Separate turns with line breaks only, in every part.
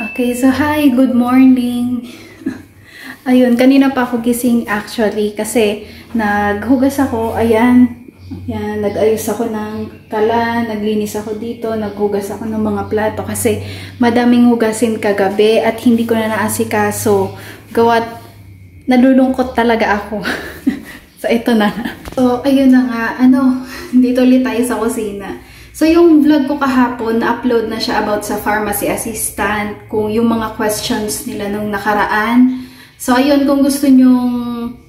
Okay, so hi, good morning. Ayun, kanina pa ako gising actually kasi naghugas ako, ayan. Ayan, nag-ayos ako ng kalan, naglinis ako dito, naghugas ako ng mga plato kasi madaming hugasin kagabi at hindi ko na naasikaso. Gawat, nalulungkot talaga ako. So, ito na. So, ayun na nga, dito ulit tayo sa kusina. So, yung vlog ko kahapon, na-upload na siya about sa pharmacy assistant, kung yung mga questions nila nung nakaraan. So, ayun, kung gusto nyong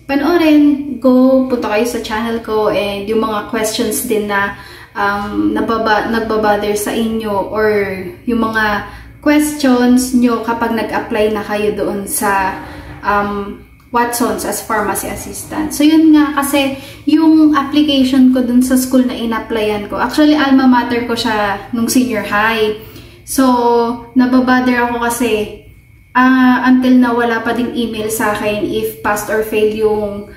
panoorin, punta kayo sa channel ko and yung mga questions din na nagbabother sa inyo or yung mga questions nyo kapag nag-apply na kayo doon sa Watson's as pharmacy assistant. So, yun nga, kasi yung application ko dun sa school na in-applyan ko, actually, alma mater ko siya nung senior high. So, nababother ako kasi until na wala pa ding email sa akin if passed or fail yung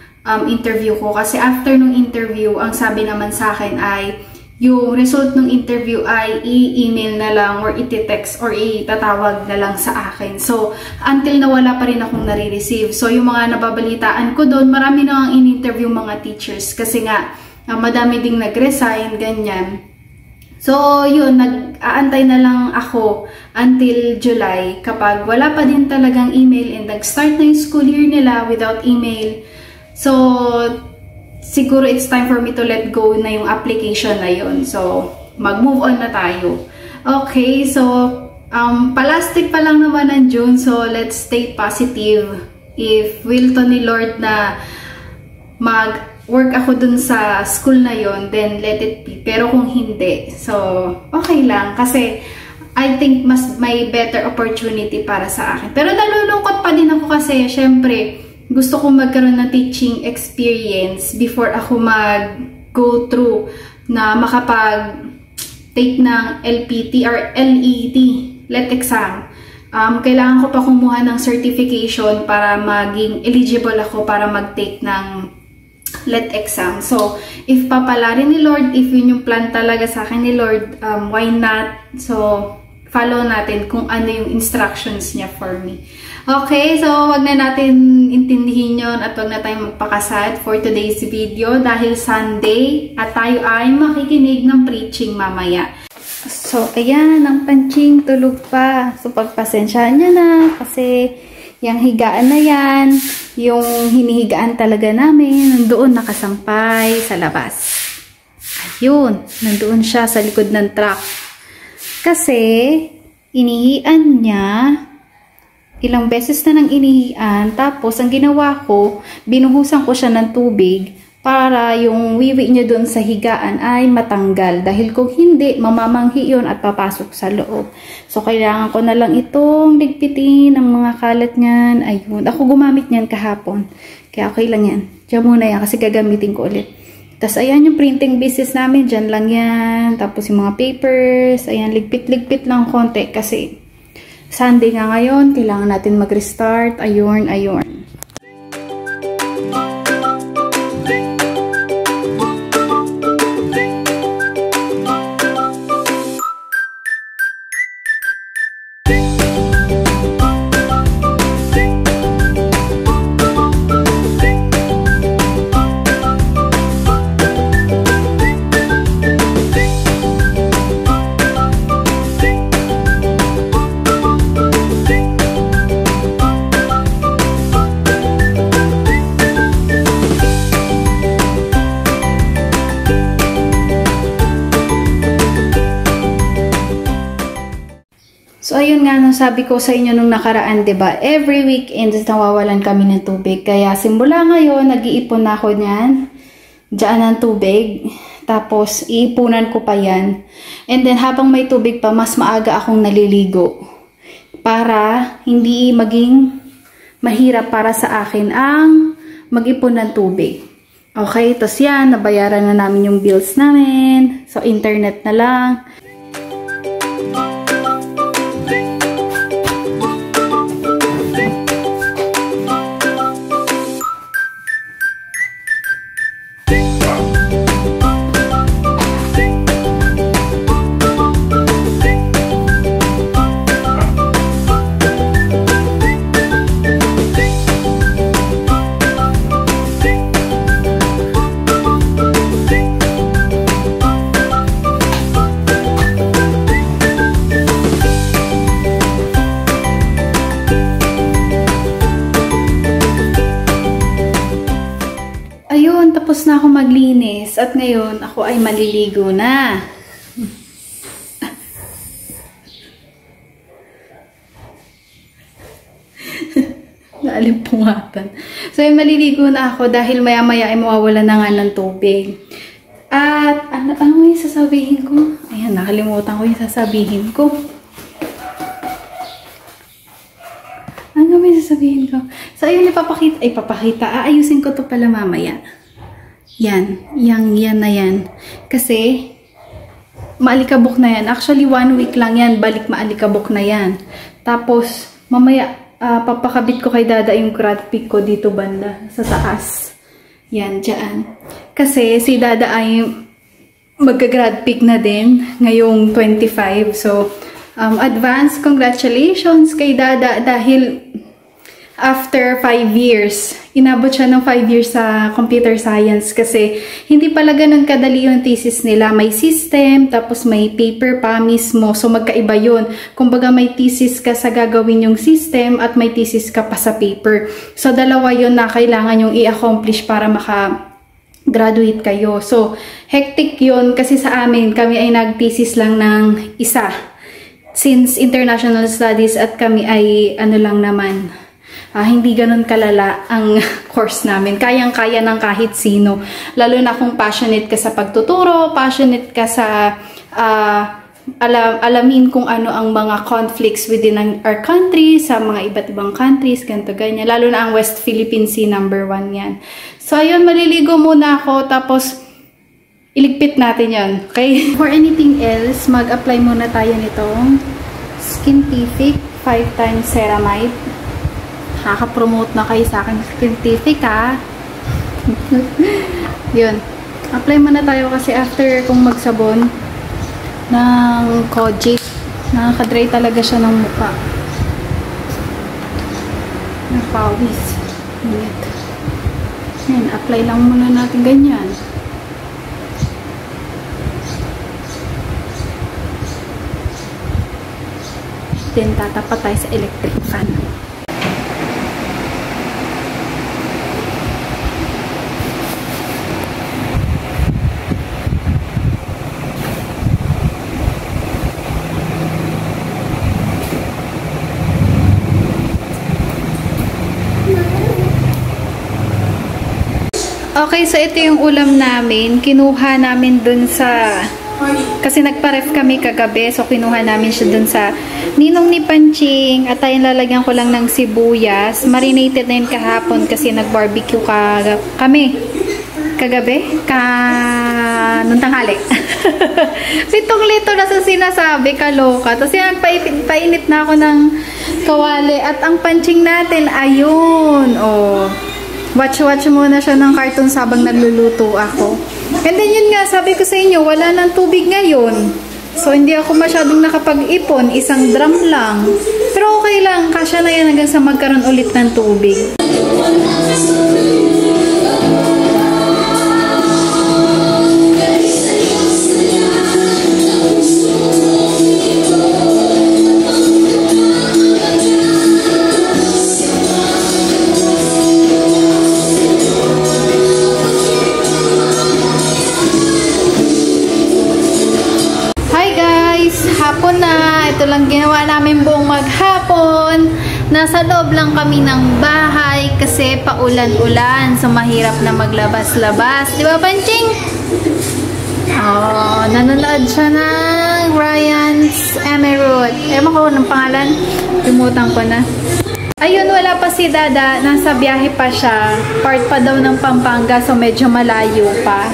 interview ko. Kasi after nung interview, ang sabi naman sa akin ay yung result ng interview ay i-email na lang or i-text or itatawag na lang sa akin. So, until na wala pa rin akong nare-receive. So, yung mga nababalitaan ko doon, marami na ang in-interview mga teachers kasi nga, madami ding nag-resign, ganyan. So, yun, nag-aantay na lang ako until July kapag wala pa din talagang email and nag-start na yung school year nila without email. So, siguro it's time for me to let go na yung application na yun. So, mag-move on na tayo. Okay, so, palastik pa lang naman ng June. So, let's stay positive. If will to ni Lord na mag-work ako dun sa school na yon, then let it be. Pero kung hindi, so, okay lang. Kasi, I think mas may better opportunity para sa akin. Pero nalulungkot pa din ako kasi, syempre, gusto kong magkaroon ng teaching experience before ako mag-go through na makapag-take ng LPT or LET, LET exam. Kailangan ko pa kumuha ng certification para maging eligible ako para mag-take ng LET exam. So, if papalarin ni Lord, if yun yung plan talaga sa akin ni Lord, why not? So, follow natin kung ano yung instructions niya for me. Okay, so wag na natin intindihin yon at wag na tayong magpakasad for today's video dahil Sunday at tayo ay makikinig ng preaching mamaya. So, ayan, ang panching tulog pa. So, pagpasensyahan niya na kasi yung higaan na yan, yung hinihigaan talaga namin, nandoon nakasampay sa labas. Ayun, nandoon siya sa likod ng truck. Kasi, inihian niya, ilang beses na nang inihian, tapos ang ginawa ko, binuhusan ko siya ng tubig para yung wiwi niya doon sa higaan ay matanggal. Dahil kung hindi, mamamanghi yun at papasok sa loob. So, kailangan ko na lang itong ligpitin ang mga kalat niyan. Ayun, ako gumamit niyan kahapon. Kaya okay lang yan. Diyan muna yan kasi gagamitin ko ulit. Tapos, ayan yung printing business namin. Diyan lang yan. Tapos, yung mga papers. Ayan, ligpit-ligpit lang konti kasi Sunday nga ngayon, kailangan natin mag-restart. Ayun, ayun. So, ayun nga, sabi ko sa inyo nung nakaraan, diba? Every weekend, nawawalan kami ng tubig. Kaya, simula ngayon, nag-iipon na ako niyan. Diyan ng tubig. Tapos, iipunan ko pa yan. And then, habang may tubig pa, mas maaga akong naliligo. Para hindi maging mahirap para sa akin ang mag-ipon ng tubig. Okay, tapos yan, nabayaran na namin yung bills namin. So, internet na lang. tapos na ako maglinis at ngayon ako ay maliligo na. Naalimpungatan. So, maliligo na ako dahil maya-maya ay mawawala na nga ng tubig. At, ano yung sasabihin ko? Ayan, nakalimutan ko yung sasabihin ko. Ano may sasabihin ko? So, ayun, ipapakita. Aayusin ko to pala mamaya. Yan na yan. Kasi, maalikabok na yan. Actually, 1 week lang yan. Balik maalikabok na yan. Tapos, mamaya, papakabit ko kay Dada yung grad pick ko dito banda, sa taas. Yan, dyan. Kasi si Dada ay magka-grad pick na din ngayong 25. So, advance congratulations kay Dada dahil after 5 years, inabot siya ng 5 years sa computer science kasi hindi pala ganun kadali yung thesis nila. May system, tapos may paper pa mismo. So, magkaiba yun. Kumbaga, may thesis ka sa gagawin yung system at may thesis ka pa sa paper. So, dalawa yun na kailangan yung i-accomplish para maka-graduate kayo. So, hectic yun kasi sa amin, kami ay nag-thesis lang ng isa. Since international studies at kami ay ano lang naman, hindi ganun kalala ang course namin. Kayang-kaya ng kahit sino. Lalo na kung passionate ka sa pagtuturo, passionate ka sa alamin kung ano ang mga conflicts within our country, sa mga iba't ibang countries, ganito, ganyan. Lalo na ang West Philippine Sea, number 1 yan. So, ayun, maliligo muna ako, tapos iligpit natin yan. Okay? For anything else, mag-apply muna tayo nitong Skintific 5 times Ceramide. Nakaka-promote na kayo sa akin Skintific, ha? Yun. Apply muna tayo kasi after kung magsabon ng Kojic, nakaka-dry talaga siya ng mukha. Napawis. Init. Yan, apply lang muna natin ganyan. Then, tatapat tayo sa electric fan. Okay, so ito yung ulam namin. Kinuha namin dun sa... Kasi nagpa-ref kami kagabi, so kinuha namin siya dun sa ninong ni Panching. At ayun, lalagyan ko lang ng sibuyas. Marinated na yun kahapon kasi nag-barbecue kami. Kagabi? Nung tanghali. Litong-lito na sa sinasabi, kaloka. Tapos yan, painit na ako ng kawali. At ang Panching natin, ayun. Oh. Watch muna siya ng cartoon habang nagluluto ako. And then yun nga, sabi ko sa inyo, wala nang tubig ngayon. So, hindi ako masyadong nakapag-ipon. Isang drum lang. Pero okay lang. Kasya na yan hanggang sa magkaroon ulit ng tubig. Hapon na. Ito lang ginawa namin buong maghapon. Nasa loob lang kami ng bahay kasi paulan-ulan. So, mahirap na maglabas-labas. Di ba, Panching? Oh, nanonood siya ng Ryan's Emerald. Ewan ko ng pangalan. Limutan ko na. Ayun, wala pa si Dada. Nasa biyahe pa siya. Part pa daw ng Pampanga. So, medyo malayo pa.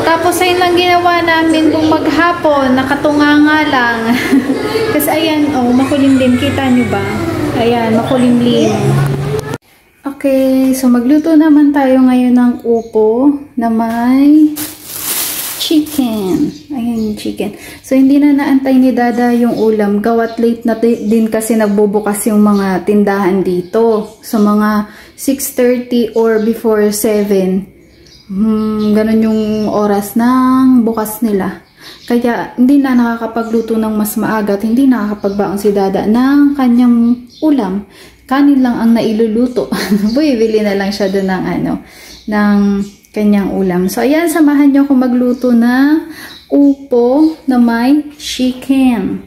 Tapos, ayun lang ginawa namin kung maghapon. Nakatunga nga lang. Kasi, ayan, oh, makulimlim. Kita nyo ba? Ayan, makulimlim. Okay, so magluto naman tayo ngayon ng upo na may chicken. Ayan yung chicken. So, hindi na naantay ni Dada yung ulam. Gawat late na din kasi nagbubukas yung mga tindahan dito. So, mga 6:30 or before 7. Ganun yung oras ng bukas nila. Kaya hindi na nakakapagluto ng mas maaga at hindi nakakapagbaon si Dada ng kanyang ulam. Kanin lang ang nailuluto. Bumibili na lang siya doon ng kanyang ulam. So, ayan, samahan nyo ako magluto ng upo na may chicken.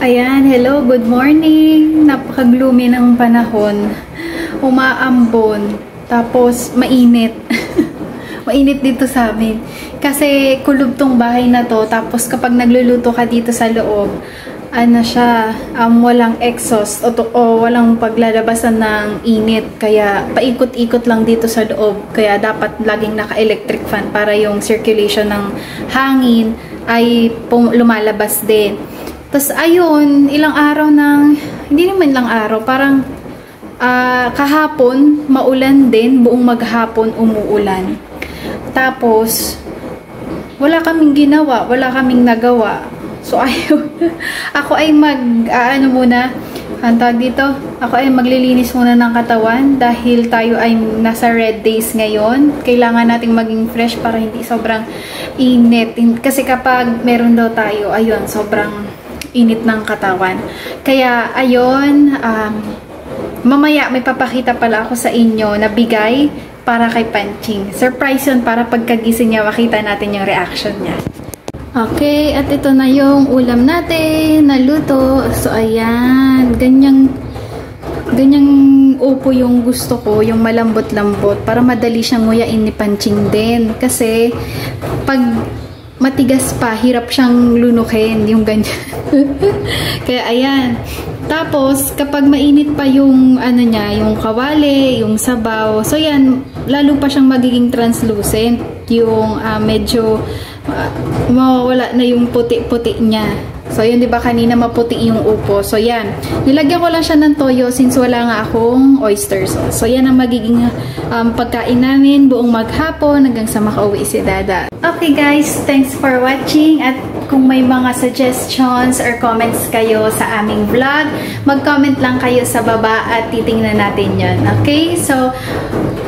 Ayan, hello, good morning. Napaka-gloomy ng panahon. Umaambon. Tapos, mainit. Mainit dito sa amin. Kasi kulob tong bahay na to. Tapos, kapag nagluluto ka dito sa loob, ano siya, walang exhaust o walang paglalabasan ng init. Kaya, paikot-ikot lang dito sa loob. Kaya, dapat laging naka-electric fan para yung circulation ng hangin ay lumalabas din. Tapos, ayun, ilang araw hindi naman ilang araw, parang kahapon, maulan din, buong maghapon umuulan. Tapos, wala kaming ginawa, wala kaming nagawa. So, ayun, ako ay ako ay maglilinis muna ng katawan dahil tayo ay nasa red days ngayon. Kailangan nating maging fresh para hindi sobrang init. Kasi kapag meron daw tayo, ayun, sobrang init ng katawan. Kaya, ayun, mamaya may papakita pala ako sa inyo na bigay para kay Panching. Surprise yun para pagkagising niya, makita natin yung reaction niya. Okay, at ito na yung ulam natin na luto. So, ayan, ganyang upo yung gusto ko, yung malambot-lambot, para madali siyang nguyain ni Panching din. Kasi, pag matigas pa, hirap siyang lunukin, yung ganyan. Kaya ayan. Tapos, kapag mainit pa yung yung kawali, yung sabaw, so yan, lalo pa siyang magiging translucent. Yung medyo mawawala na yung puti-puti niya. So, yun, di ba kanina maputi yung upo. So, yan. Nilagyan ko lang siya ng toyo since wala nga akong oyster sauce. So, yan ang magiging pagkain namin buong maghapon hanggang sa makauwi si Dada. Okay, guys. Thanks for watching. At kung may mga suggestions or comments kayo sa aming vlog, mag-comment lang kayo sa baba at titingnan natin yun. Okay? So,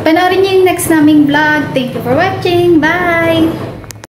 panoorin niyo yung next naming vlog. Thank you for watching. Bye!